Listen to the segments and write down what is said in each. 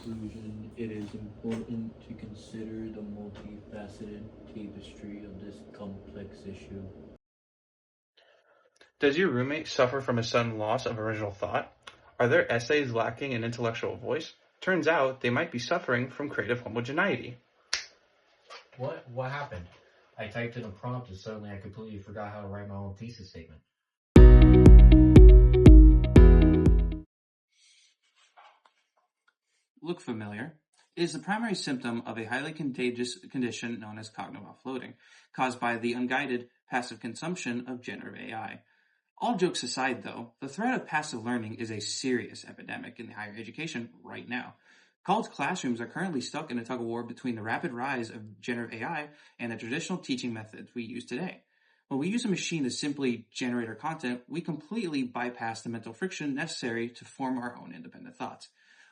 conclusion, it is important to consider the multifaceted tapestry of this complex issue. Does your roommate suffer from a sudden loss of original thought? Are their essays lacking in intellectual voice? Turns out they might be suffering from creative homogeneity. What happened? I typed in a prompt and suddenly I completely forgot how to write my own thesis statement. Look familiar? It is the primary symptom of a highly contagious condition known as cognitive offloading, caused by the unguided, passive consumption of generative AI. All jokes aside, though, the threat of passive learning is a serious epidemic in higher education right now. College classrooms are currently stuck in a tug-of-war between the rapid rise of generative AI and the traditional teaching methods we use today. When we use a machine to simply generate our content, we completely bypass the mental friction necessary to form our own independent thoughts.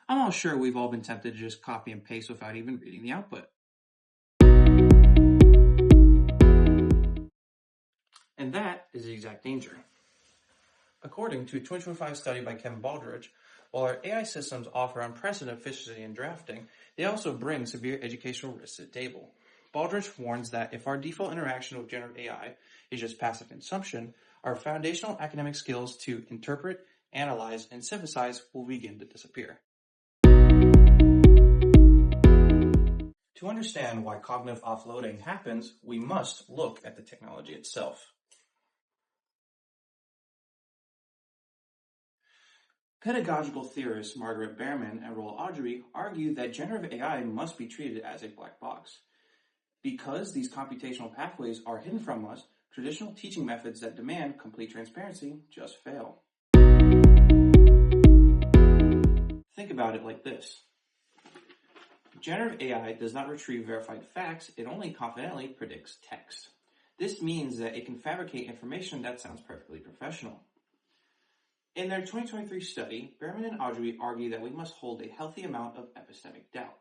I'm all sure we've all been tempted to just copy and paste without even reading the output. And that is the exact danger. According to a 2025 study by Kevin Baldridge, while our AI systems offer unprecedented efficiency in drafting, they also bring severe educational risks to the table. Baldridge warns that if our default interaction with generative AI is just passive consumption, our foundational academic skills to interpret, analyze, and synthesize will begin to disappear. To understand why cognitive offloading happens, we must look at the technology itself. Pedagogical theorists Margaret Behrman and Roel Audrey argue that generative AI must be treated as a black box. Because these computational pathways are hidden from us, traditional teaching methods that demand complete transparency just fail. Think about it like this. Generative AI does not retrieve verified facts, it only confidently predicts text. This means that it can fabricate information that sounds perfectly professional. In their 2023 study, Behrman and Audrey argue that we must hold a healthy amount of epistemic doubt,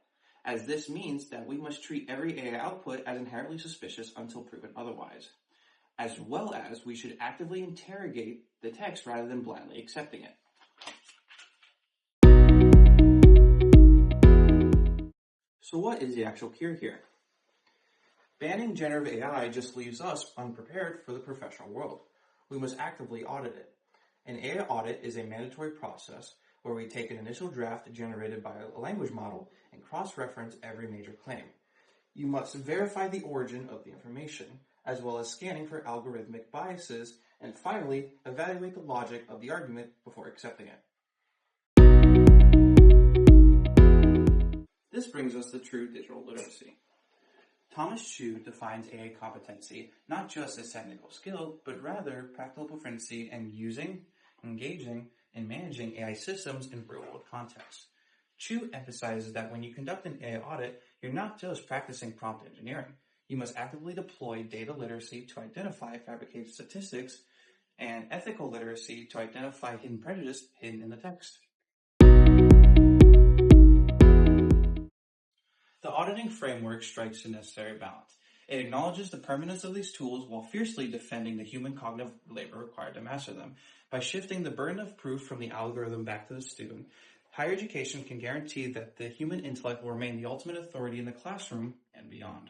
as this means that we must treat every AI output as inherently suspicious until proven otherwise, as well as we should actively interrogate the text rather than blindly accepting it. So what is the actual cure here? Banning generative AI just leaves us unprepared for the professional world. We must actively audit it. An AI audit is a mandatory process where we take an initial draft generated by a language model and cross-reference every major claim. You must verify the origin of the information, as well as scanning for algorithmic biases, and finally, evaluate the logic of the argument before accepting it. This brings us to true digital literacy. Thomas Chu defines AI competency not just as technical skill, but rather practical proficiency in using, engaging, and managing AI systems in real-world contexts. Chu emphasizes that when you conduct an AI audit, you're not just practicing prompt engineering. You must actively deploy data literacy to identify fabricated statistics and ethical literacy to identify hidden prejudice hidden in the text. The auditing framework strikes a necessary balance. It acknowledges the permanence of these tools while fiercely defending the human cognitive labor required to master them. By shifting the burden of proof from the algorithm back to the student, higher education can guarantee that the human intellect will remain the ultimate authority in the classroom and beyond.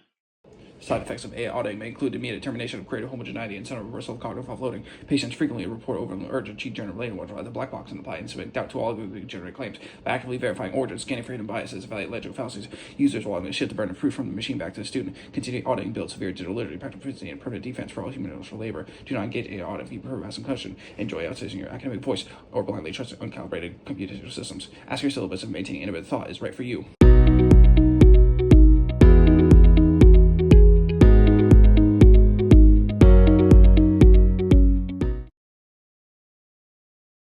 Side effects of AI auditing may include immediate termination of creative homogeneity and sudden reversal of cognitive offloading. Patients frequently report over an urge to cheat generative language while the black box and apply and submit doubt to all of the generated claims. By actively verifying origins, scanning for hidden biases, evaluate logical fallacies, users will shift the burden of proof from the machine back to the student. Continued auditing builds severe digital literacy, practical proficiency, and permanent defense for all human intellectual labor. Do not engage in AI audit if you prefer to ask some question. Enjoy outsourcing your academic voice or blindly trust uncalibrated computational systems. Ask your syllabus if maintaining innovative thought is right for you.